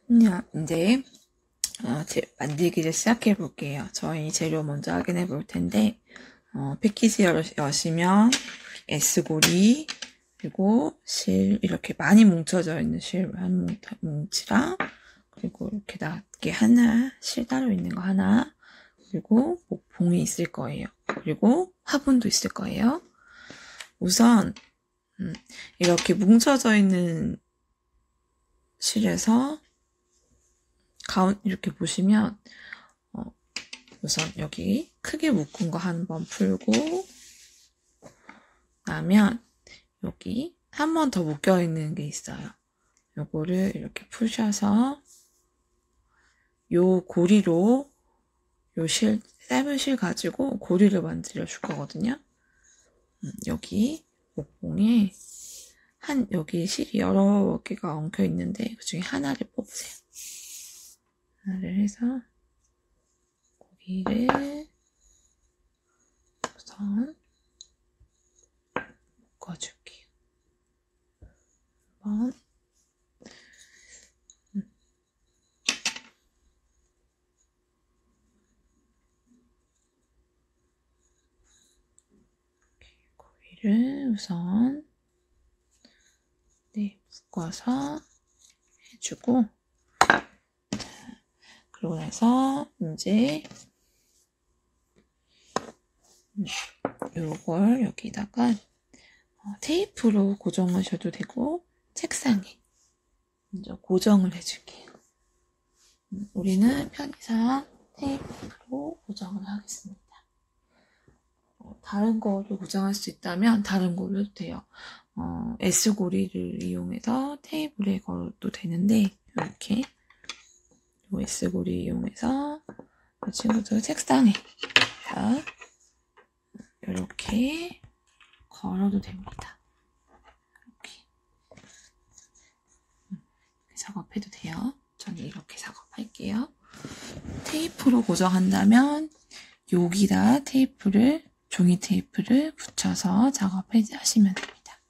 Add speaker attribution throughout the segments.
Speaker 1: 이제 만들기를 시작해 볼게요. 저희 재료 먼저 확인해 볼 텐데 패키지 여시면 S고리 그리고 실 이렇게 많이 뭉쳐져 있는 실 한 뭉치랑 그리고 이렇게 낮게 하나 실 따로 있는 거 하나 그리고 목봉이 있을 거예요. 그리고 화분도 있을 거예요. 우선 이렇게 뭉쳐져 있는 실에서 이렇게 보시면 우선 여기 크게 묶은 거 한번 풀고 나면 여기 한 번 더 묶여 있는 게 있어요. 요거를 이렇게 푸셔서 요 고리로 요 짧은 실 가지고 고리를 만들어 줄 거거든요. 여기 목봉에 여기 실이 여러 개가 엉켜 있는데 그 중에 하나를 뽑으세요. 하나를 해서 고리를 우선 묶어줄게요. 한번 고리를 우선 묶어서 해주고 그러고 나서 이제 요걸 여기다가 테이프로 고정하셔도 되고 책상에 먼저 고정을 해줄게요. 우리는 편의상 테이프로 고정을 하겠습니다. 다른 거를 고정할 수 있다면 다른 걸로 해도 돼요. S고리를 이용해서 테이블에 걸어도 되는데 이렇게 S고리 이용해서 이 친구들 책상에 이렇게 걸어도 됩니다. 이렇게 작업해도 돼요. 저는 이렇게 작업할게요. 테이프로 고정한다면 여기다 종이 테이프를 붙여서 작업하시면 됩니다.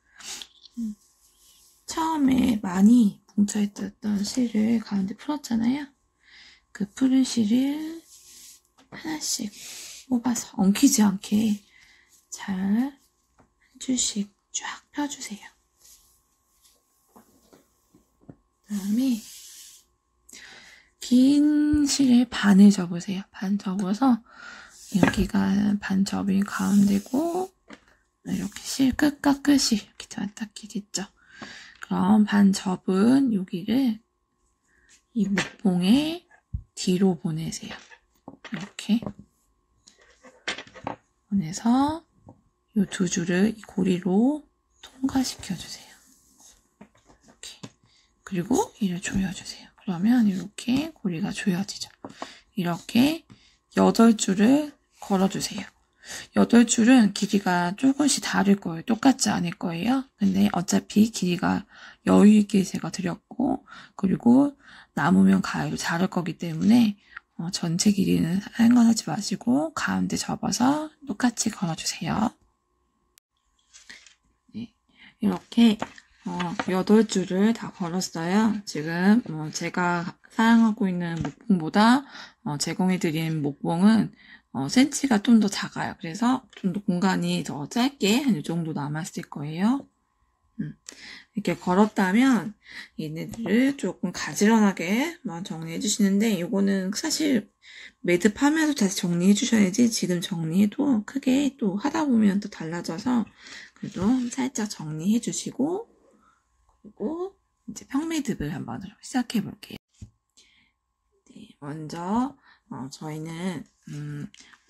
Speaker 1: 처음에 많이 뭉쳐있던 실을 가운데 풀었잖아요. 그 풀은 실을 하나씩 뽑아서 엉키지 않게 잘 한 줄씩 쫙 펴주세요. 그 다음에 긴 실에 반을 접으세요. 반 접어서 여기가 반 접이 가운데고 이렇게 실 끝과 끝이 이렇게 딱 끼겠죠. 그럼 반 접은 여기를 이 목봉에 뒤로 보내세요. 이렇게 보내서 이 두 줄을 이 고리로 통과시켜 주세요. 이렇게 그리고 이를 조여주세요. 그러면 이렇게 고리가 조여지죠. 이렇게 8줄을 걸어주세요. 8줄은 길이가 조금씩 다를 거예요. 똑같지 않을 거예요. 근데 어차피 길이가 여유있게 제가 드렸고 그리고 남으면 가위로 자를 거기 때문에 전체 길이는 상관하지 마시고 가운데 접어서 똑같이 걸어주세요. 네, 이렇게 8줄을 다 걸었어요. 지금 제가 사용하고 있는 목봉보다 제공해드린 목봉은 센치가 좀 더 작아요. 그래서 좀 더 공간이 더 짧게 한 이 정도 남았을 거예요. 이렇게 걸었다면 얘네들을 조금 가지런하게만 정리해 주시는데 이거는 사실 매듭하면서 다시 정리해 주셔야지 지금 정리해도 크게 또 하다 보면 또 달라져서 그래도 살짝 정리해 주시고 그리고 이제 평매듭을 한번 시작해 볼게요. 네, 먼저 저희는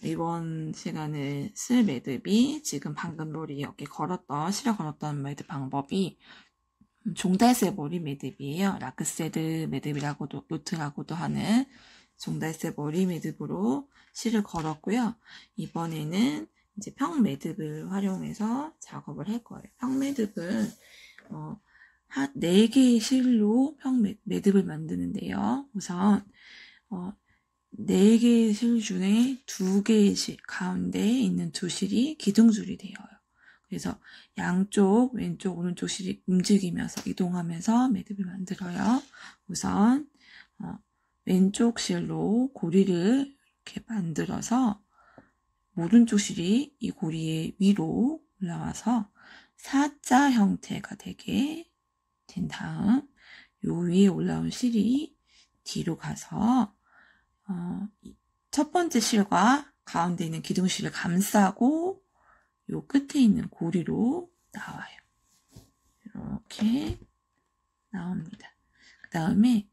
Speaker 1: 이번 시간에 쓸 매듭이 지금 방금 우리 여기 실어 걸었던 매듭 방법이 종달새머리 매듭이에요. 라크세드 매듭이라고도 노트라고도 하는 종달새머리 매듭으로 실을 걸었고요. 이번에는 이제 평매듭을 활용해서 작업을 할 거예요. 평매듭은 4개의 실로 매듭을 만드는데요. 우선 4개의 실 중에 2개의 실, 가운데에 있는 2실이 기둥줄이 되어요. 그래서 양쪽, 왼쪽, 오른쪽 실이 움직이면서 이동하면서 매듭을 만들어요. 우선 왼쪽 실로 고리를 이렇게 만들어서 오른쪽 실이 이 고리의 위로 올라와서 사자 형태가 되게 된 다음 요 위에 올라온 실이 뒤로 가서 첫 번째 실과 가운데 있는 기둥실을 감싸고 요 끝에 있는 고리로 나와요. 이렇게 나옵니다. 그 다음에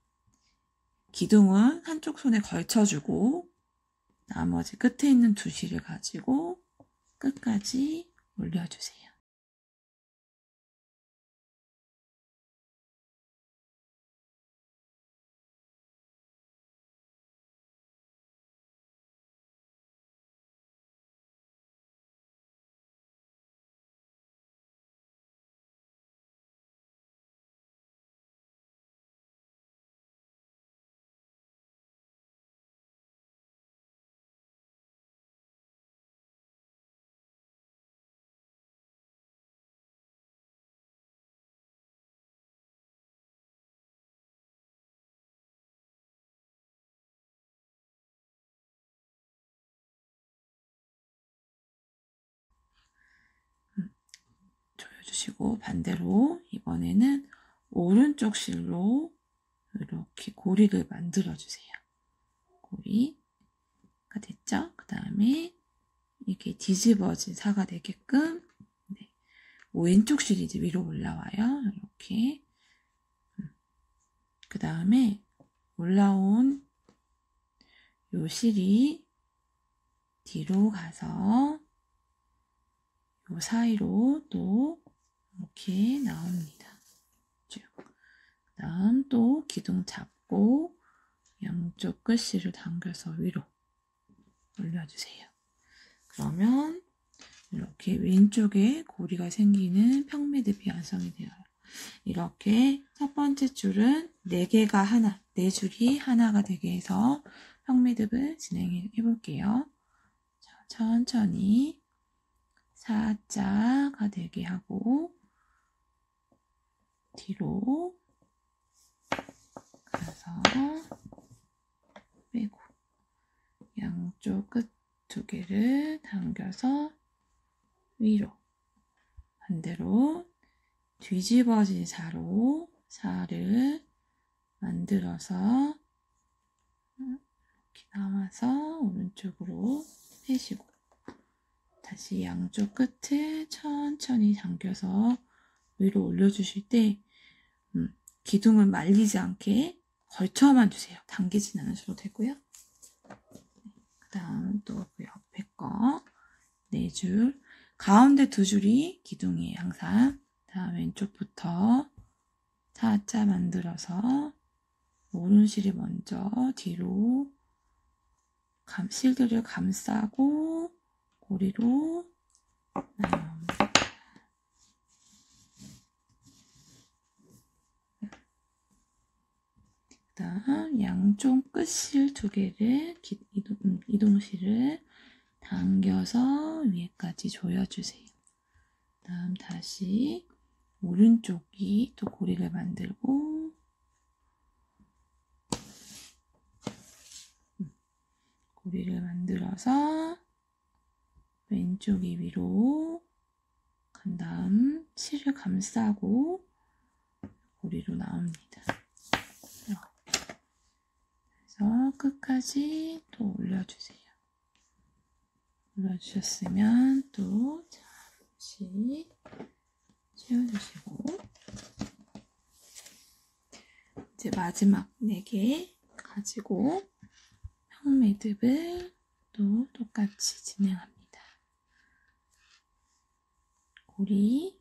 Speaker 1: 기둥은 한쪽 손에 걸쳐주고 나머지 끝에 있는 두 실을 가지고 끝까지 올려주세요. 조여주시고 반대로 이번에는 오른쪽 실로 이렇게 고리를 만들어주세요. 고리가 됐죠? 그 다음에 이렇게 뒤집어진 사가 되게끔 왼쪽 실이 이제 위로 올라와요. 이렇게. 그 다음에 올라온 요 실이 뒤로 가서 요 사이로 또 이렇게 나옵니다. 쭉. 그 다음 또 기둥 잡고 양쪽 끝실을 당겨서 위로 올려주세요. 그러면 이렇게 왼쪽에 고리가 생기는 평매듭이 완성이 되어요. 이렇게 첫 번째 줄은 4개가 하나, 4줄이 하나가 되게 해서 평매듭을 진행해 볼게요. 자, 천천히 사자가 되게 하고 뒤로 가서 빼고 양쪽 끝 2개를 당겨서 위로 반대로 뒤집어진 사로 사를 만들어서 이렇게 남아서 오른쪽으로 빼시고 다시 양쪽 끝을 천천히 당겨서 위로 올려주실 때 기둥을 말리지 않게 걸쳐만 주세요. 당기진 않으셔도 되고요. 그 다음 또 그 옆에 거 4줄 가운데 2줄이 기둥이에요. 항상 다음 왼쪽부터 사자 만들어서 오른실이 먼저 뒤로 실들을 감싸고 고리로 나옵니다. 그 다음 양쪽 끝실 2개를 이동실을 당겨서 위에까지 조여주세요. 그 다음 다시 오른쪽이 또 고리를 만들고 고리를 만들어서 왼쪽이 위로 간 다음 실을 감싸고 고리로 나옵니다. 그래서 끝까지 또 올려주세요. 올려주셨으면 또 잠시 채워주시고 이제 마지막 4개 가지고 평매듭을 또 똑같이 진행합니다. 고리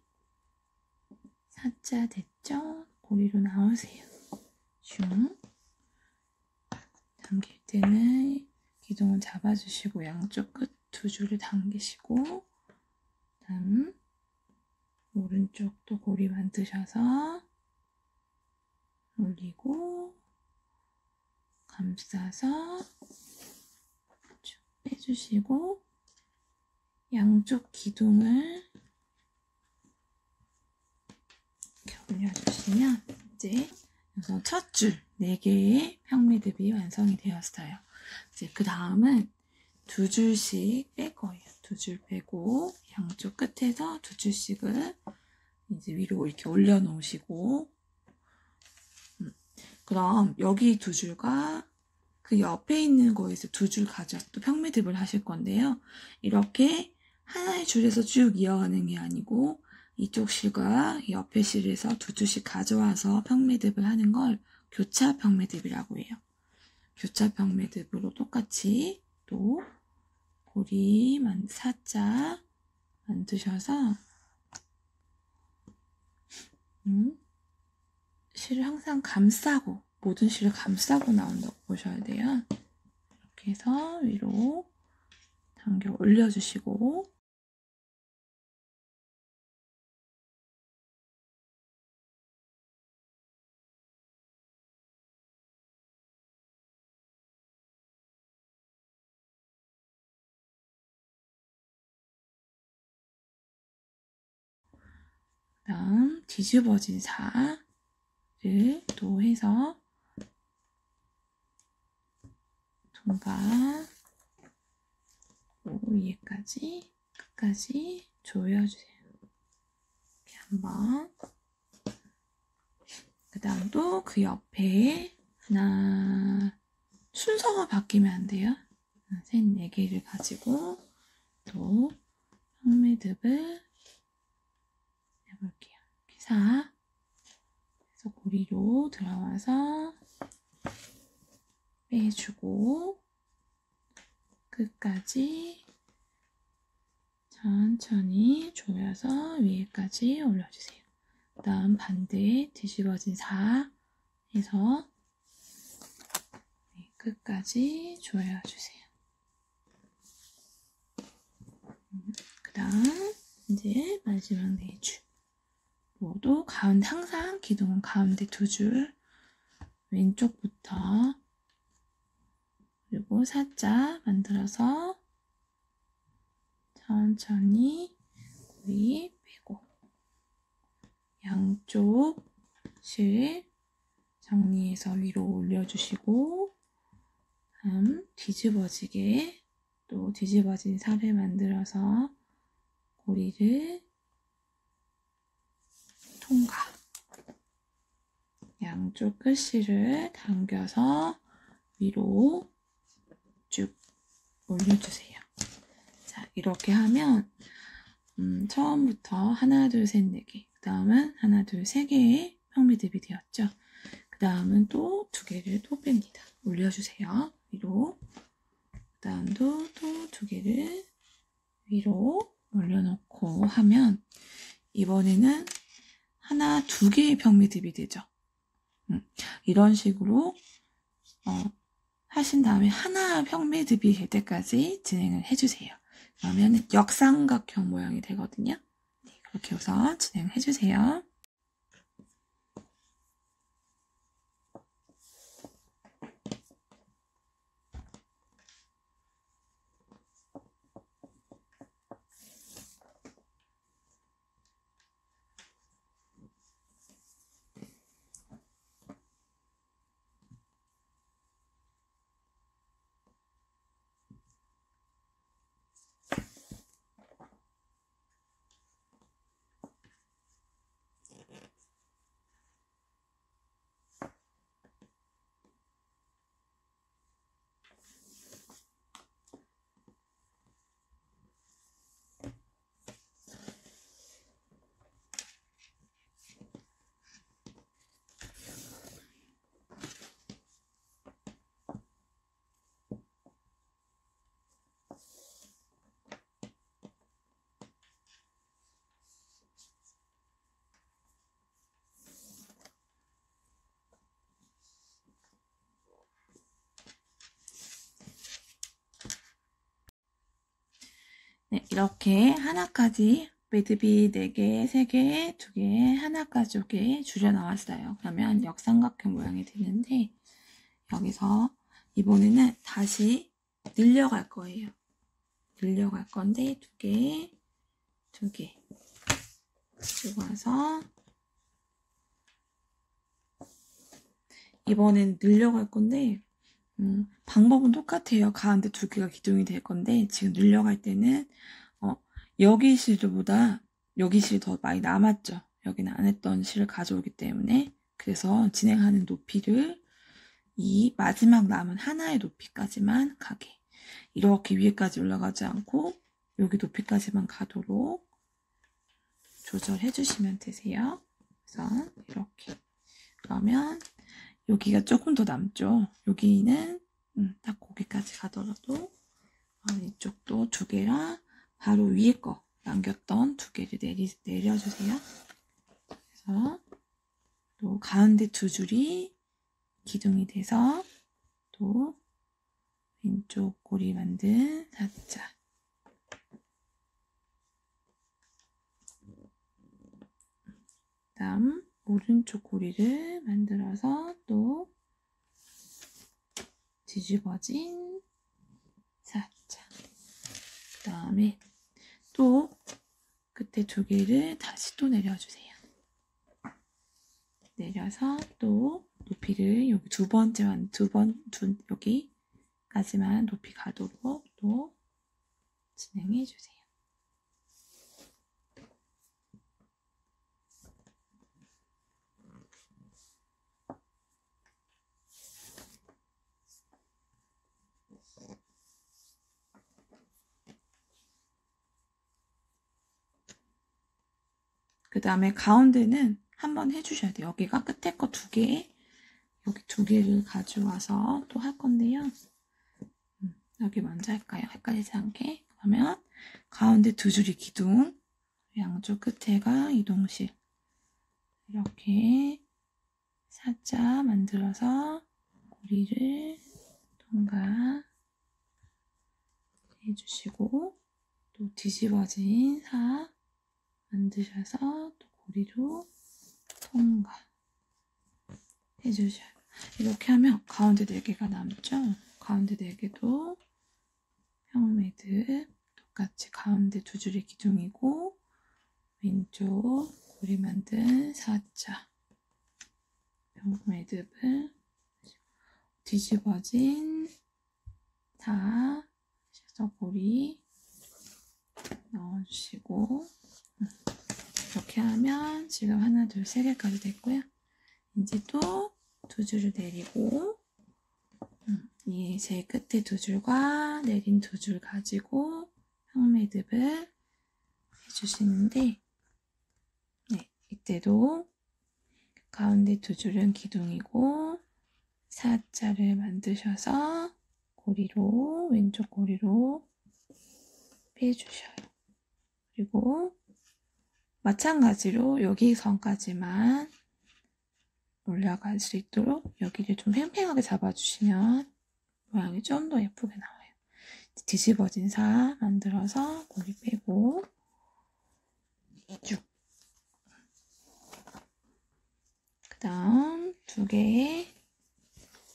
Speaker 1: 사자 됐죠? 고리로 나오세요. 슝 당길 때는 기둥을 잡아주시고 양쪽 끝 2줄을 당기시고 다음 오른쪽도 고리 만드셔서 올리고 감싸서 쭉 빼주시고 양쪽 기둥을 이렇게 올려주시면 이제 그래서 첫 줄 4개의 평매듭이 완성이 되었어요. 이제 그 다음은 2줄씩 뺄 거예요. 2줄 빼고 양쪽 끝에서 2줄씩을 이제 위로 이렇게 올려놓으시고, 그럼 여기 2줄과 그 옆에 있는 거에서 2줄 가져서 또 평매듭을 하실 건데요. 이렇게 하나의 줄에서 쭉 이어가는 게 아니고 이쪽 실과 옆에 실에서 2줄씩 가져와서 평매듭을 하는 걸 교차 평매듭이라고 해요. 교차 평매듭으로 똑같이 또 고리만 살짝 만드셔서 실을 항상 감싸고, 모든 실을 감싸고 나온다고 보셔야 돼요. 이렇게 해서 위로 당겨 올려주시고, 그다음 뒤집어진 4를 또 해서 통과 위에까지 끝까지 조여주세요. 이렇게 한번. 그 다음 또 그 옆에 하나, 순서가 바뀌면 안 돼요. 3, 4개를 가지고 또 평매듭을 해볼게요. 이렇게 4, 그래서 고리로 들어와서 빼주고 끝까지 천천히 조여서 위에까지 올려주세요. 그 다음 반대 뒤집어진 4 해서 끝까지 조여주세요. 그 다음 이제 마지막 4줄 모두 가운데, 항상 기둥은 가운데 2줄, 왼쪽부터, 그리고 살짝 만들어서 천천히 고리 빼고 양쪽 실 정리해서 위로 올려주시고, 다음 뒤집어지게 또 뒤집어진 살을 만들어서 고리를 통과, 양쪽 끝실을 당겨서 위로 쭉 올려주세요. 자, 이렇게 하면 처음부터 하나, 둘, 셋, 4개, 그 다음은 하나, 둘, 3개의 평매듭이 되었죠. 그 다음은 또 2개를 또 뺍니다. 올려주세요. 위로. 그 다음도 또 2개를 위로 올려놓고 하면 이번에는 하나, 2개의 평매듭이 되죠. 이런 식으로 하신 다음에 하나 평매듭이 될 때까지 진행을 해주세요. 그러면 역삼각형 모양이 되거든요. 네, 그렇게 우선 진행을 해주세요. 네, 이렇게 하나까지 매듭이 4개, 3개, 2개, 하나까지 이렇게 줄여 나왔어요. 그러면 역삼각형 모양이 되는데, 여기서 이번에는 다시 늘려갈 거예요. 늘려갈 건데 2개, 2개 가지고 와서 이번엔 늘려갈 건데 방법은 똑같아요. 가운데 두 개가 기둥이 될 건데 지금 늘려갈 때는 여기 실보다 여기 실이 더 많이 남았죠. 여기는 안 했던 실을 가져오기 때문에 그래서 진행하는 높이를 이 마지막 남은 하나의 높이까지만 가게 이렇게 위에까지 올라가지 않고 여기 높이까지만 가도록 조절해 주시면 되세요. 그래서 이렇게 그러면 여기가 조금 더 남죠. 여기는 딱 거기까지 가더라도 이쪽도 두 개랑 바로 위에 거 남겼던 두 개를 내려주세요. 그래서 또 가운데 두 줄이 기둥이 돼서 또 왼쪽 고리 만든 사자 다음 오른쪽 고리를 만들어서 또 뒤집어진 사자 그 다음에 또 끝에 두 개를 다시 또 내려주세요. 내려서 또 높이를 여기 여기까지만 높이 가도록 또 진행해 주세요. 그 다음에 가운데는 한번 해주셔야 돼요. 여기가 끝에 거 두 개, 여기 두 개를 가져와서 또 할 건데요. 여기 먼저 할까요? 헷갈리지 않게. 그러면 가운데 두 줄이 기둥, 양쪽 끝에가 이동실. 이렇게 살짝 만들어서 고리를 통과 해주시고 또 뒤집어진 사 만드셔서 또 고리로 통과 해주셔요. 이렇게 하면 가운데 4개가 남죠? 가운데 4개도 평매듭 똑같이 가운데 두 줄이 기둥이고 왼쪽 고리 만든 사자 평매듭을 뒤집어진 사 고리 넣어주시고 이렇게 하면 지금 하나, 둘, 세 개까지 됐고요. 이제 또 두 줄을 내리고 이 제일 끝에 두 줄과 내린 두 줄 가지고 평매듭을 해주시는데 네, 이때도 가운데 두 줄은 기둥이고 사자를 만드셔서 고리로 왼쪽 고리로 빼주셔요. 그리고 마찬가지로 여기 선까지만 올라갈 수 있도록 여기를 좀 팽팽하게 잡아주시면 모양이 좀 더 예쁘게 나와요. 뒤집어진 사 만들어서 고리 빼고 쭉. 그 다음 두 개의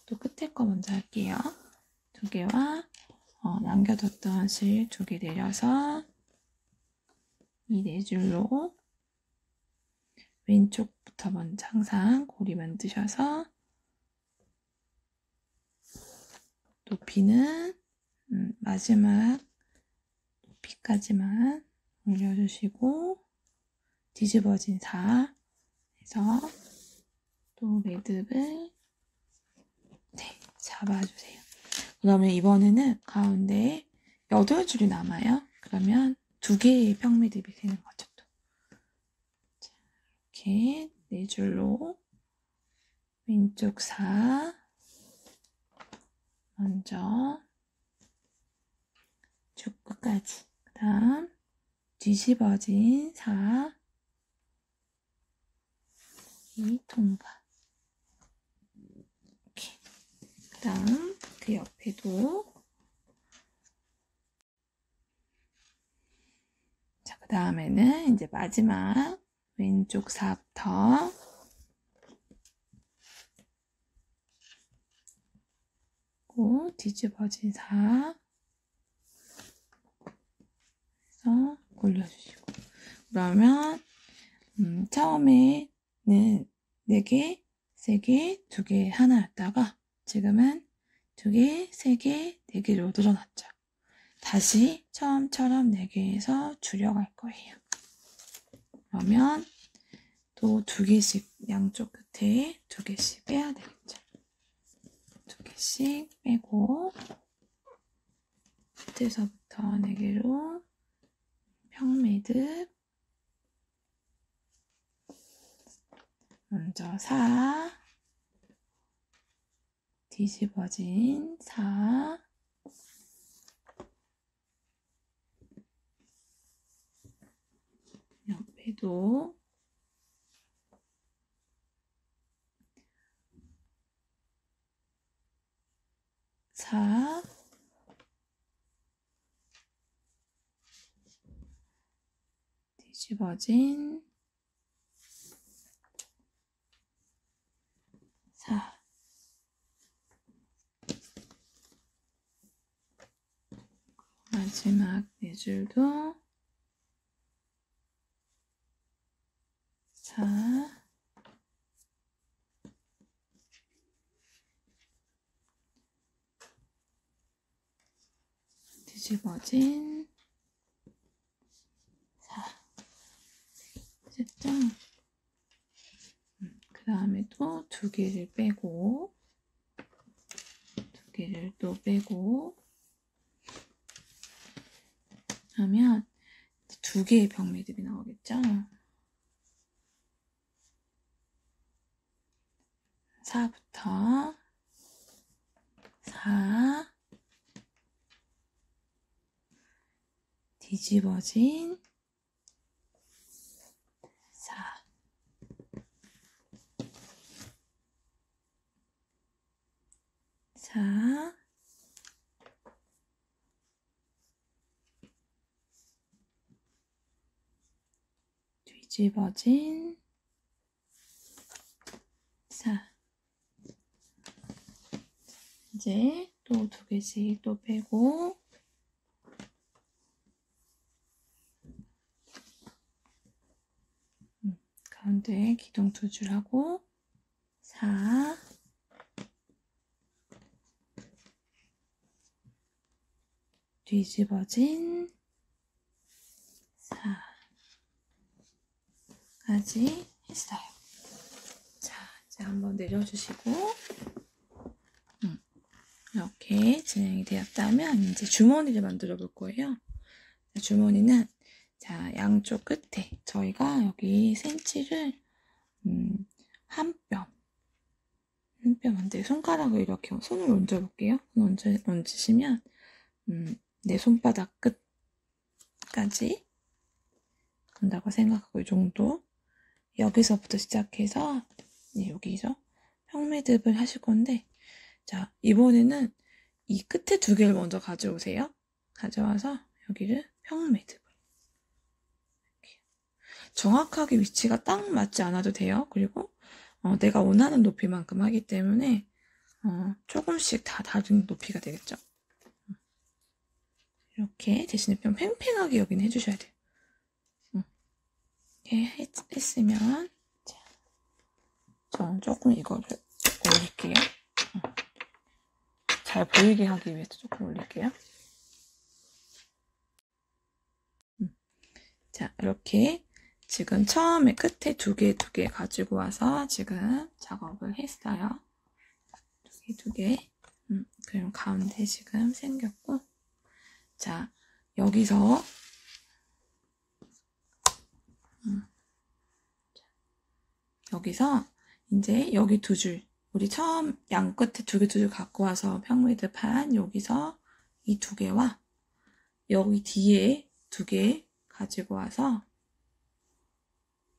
Speaker 1: 또 끝에 거 먼저 할게요. 두 개와 남겨뒀던 실 두 개 내려서 이 네 줄로 왼쪽부터 먼저 항상 고리 만드셔서 높이는 마지막 높이까지만 올려주시고 뒤집어진 사 해서 또 매듭을 잡아주세요. 그러면 이번에는 가운데 8줄이 남아요. 그러면 2개의 평매듭이 되는 거죠. 또. 자, 이렇게 4줄로 왼쪽 사 먼저 쭉 끝까지 그 다음 뒤집어진 사 이 통과 이렇게 그 다음 그 옆에도 자, 그 다음에는 이제 마지막 왼쪽 사부터 뒤집어진 사 해서 올려주시고 그러면 처음에는 4개 3개, 2개, 하나였다가 지금은 2개, 3개, 4개로 늘어났죠. 다시 처음처럼 4개에서 줄여갈 거예요. 그러면 또 2개씩 양쪽 끝에 2개씩 빼야 되겠죠. 2개씩 빼고 끝에서부터 4개로 평매듭 먼저 4 뒤집어진 4 옆에도 4 뒤집어진 4 마지막 4줄도 4 뒤집어진 4 됐죠? 그 다음에 또 2개를 빼고 2개를 또 빼고 하면 2개의 병매듭이 나오겠죠? 4부터 4 뒤집어진 4 4 뒤집어진 4 이제 또 2개씩 또 빼고 가운데 기둥 2줄 하고 4 뒤집어진 4까지 했어요. 자, 이제 한번 내려주시고 이렇게 진행이 되었다면 이제 주머니를 만들어 볼 거예요. 주머니는 자, 양쪽 끝에 저희가 여기 센치를 한 뼘인데 손가락을 이렇게 손을 얹어 볼게요. 얹으시면 내 손바닥 끝까지 간다고 생각하고 이 정도 여기서부터 시작해서 여기서 평매듭을 하실 건데 자 이번에는 이 끝에 2개를 먼저 가져오세요. 가져와서 여기를 평매듭을 이렇게. 정확하게 위치가 딱 맞지 않아도 돼요. 그리고 내가 원하는 높이만큼 하기 때문에 조금씩 다 다른 높이가 되겠죠. 이렇게 대신에 좀 팽팽하게 여기는 해주셔야 돼요. 이렇게 했으면 자, 저는 조금 이거를 올릴게요. 잘 보이게 하기 위해서 조금 올릴게요. 자, 이렇게 지금 처음에 끝에 2개 가지고 와서 지금 작업을 했어요. 2개. 그럼 가운데 지금 생겼고 자, 여기서 이제 여기 2줄 우리 처음 양 끝에 2개 갖고 와서 평매듭한 여기서 이 2개와 여기 뒤에 2개 가지고 와서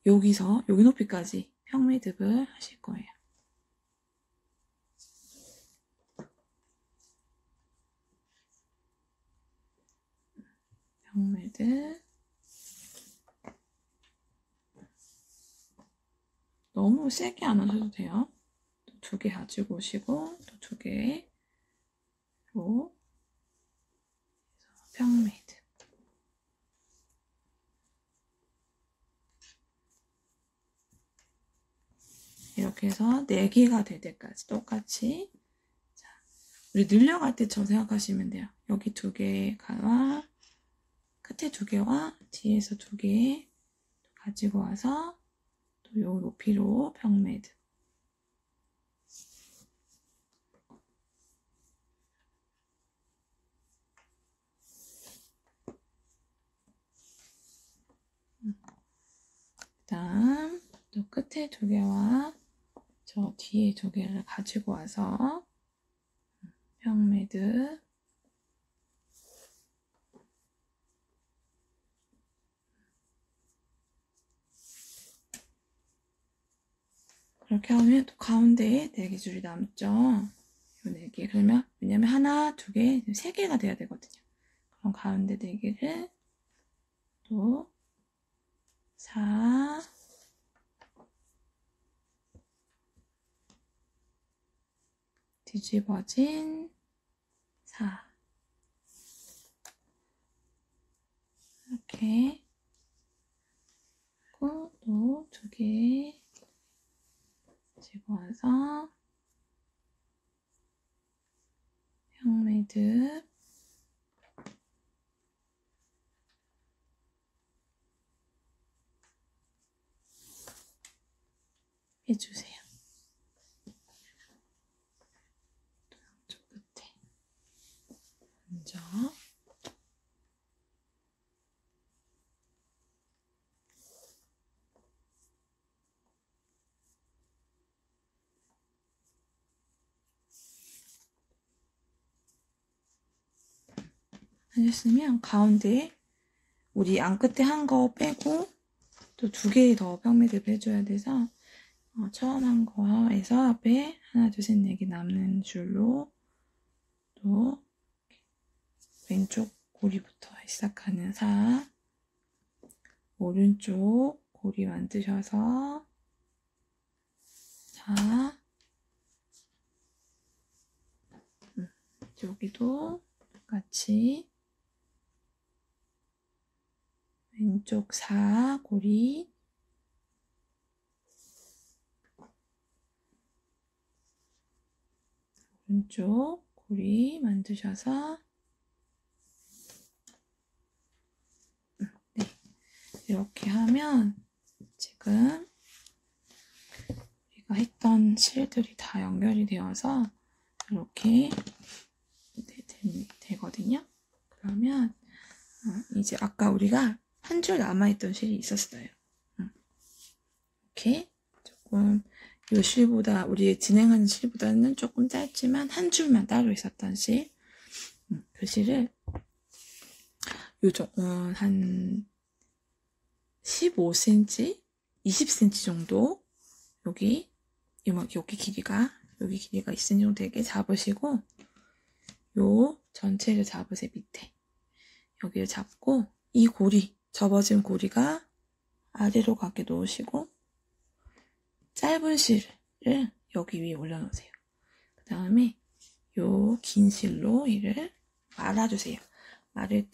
Speaker 1: 여기서 여기 높이까지 평매듭을 하실 거예요. 평매듭 너무 세게 안 하셔도 돼요. 또 2개 가지고 오시고 또 2개로 평매듭 이렇게 해서 4개가 될 때까지 똑같이. 자, 우리 늘려갈 때처럼 생각하시면 돼요. 여기 2개와 끝에 2개와 뒤에서 2개 가지고 와서 또 요 높이로 평매듭. 그다음 또 끝에 2개와 저 뒤에 2개를 가지고 와서 평매듭. 그렇게 하면 또 가운데에 4개 줄이 남죠. 요 4개. 그러면 왜냐면 하나, 2개, 3개가 돼야 되거든요. 그럼 가운데 4개를 또 4, 뒤집어진 4 이렇게 하고 또 2개 집어와서 평매듭 해주세요. 또 양쪽 끝에 먼저 하셨으면 가운데 우리 안 끝에 한 거 빼고 또 2개 더 평매듭 해줘야 돼서 처음 한 거에서 앞에 하나, 둘, 셋, 4개 남는 줄로 또 왼쪽 고리부터 시작하는 4, 오른쪽 고리 만드셔서 4, 여기도 똑같이 왼쪽 4 고리, 오른쪽 고리 만드셔서 네, 이렇게 하면 지금 우리가 했던 실들이 다 연결이 되어서 이렇게 되거든요. 그러면 이제 아까 우리가 한 줄 남아있던 실이 있었어요. 이렇게 조금 요 실보다 우리 진행하는 실보다는 조금 짧지만 한 줄만 따로 있었던 실, 그 실을 한 15cm, 20cm 정도 여기 길이가 있으니 정도 되게 잡으시고 요 전체를 잡으세요. 밑에 여기를 잡고 이 고리 접어진 고리가 아래로 가게 놓으시고 짧은 실을 여기 위에 올려놓으세요. 그 다음에 요 긴 실로 이를 말아주세요. 마를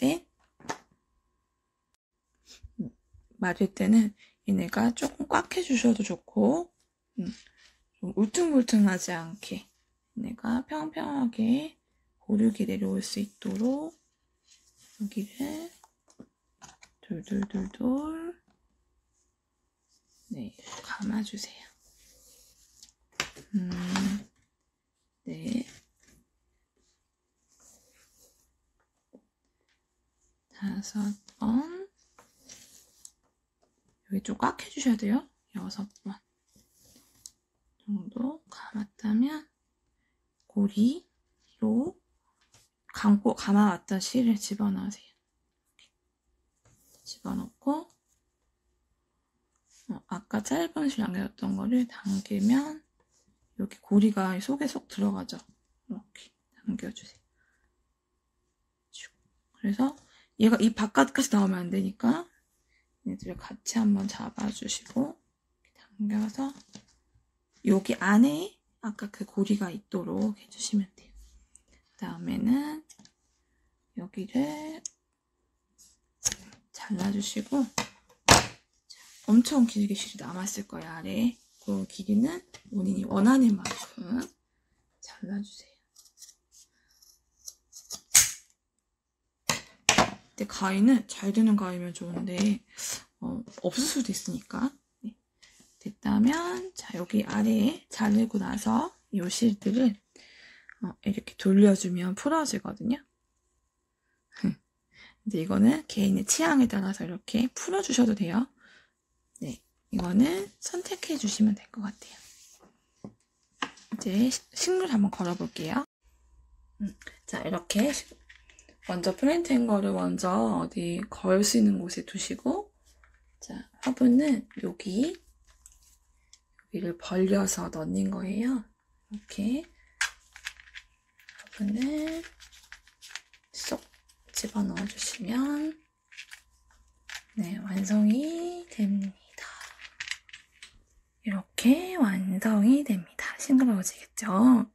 Speaker 1: 때는 얘네가 조금 꽉 해주셔도 좋고 좀 울퉁불퉁하지 않게 얘네가 평평하게 고르게 내려올 수 있도록 여기를 돌돌돌돌 네, 감아주세요. 네. 5번. 여기 좀 꽉 해주셔야 돼요. 6번 정도 감았다면 고리로 감아왔던 실을 집어넣으세요. 집어넣고 아까 짧은 실 남겨뒀던 거를 당기면 여기 고리가 속에 쏙 들어가죠. 이렇게 당겨주세요. 그래서 얘가 이 바깥까지 나오면 안 되니까 얘들을 같이 한번 잡아주시고 당겨서 여기 안에 아까 그 고리가 있도록 해주시면 돼요. 그 다음에는 여기를 잘라주시고 엄청 길게 실이 남았을 거예요. 아래에 그 길이는 본인이 원하는 만큼 잘라주세요. 근데 가위는 잘 되는 가위면 좋은데 없을 수도 있으니까. 네. 됐다면 자, 여기 아래에 자르고 나서 이 실들을 이렇게 돌려주면 풀어지거든요. 이제 이거는 개인의 취향에 따라서 이렇게 풀어주셔도 돼요. 네, 이거는 선택해 주시면 될 것 같아요. 이제 식물 한번 걸어볼게요. 자, 이렇게 먼저 프린트한 거를 먼저 어디 걸 수 있는 곳에 두시고, 자, 화분은 여기를 벌려서 넣는 거예요. 이렇게 화분을 쏙 집어넣어 주시면 네, 완성이 됩니다. 이렇게 완성이 됩니다. 싱그러워지겠죠?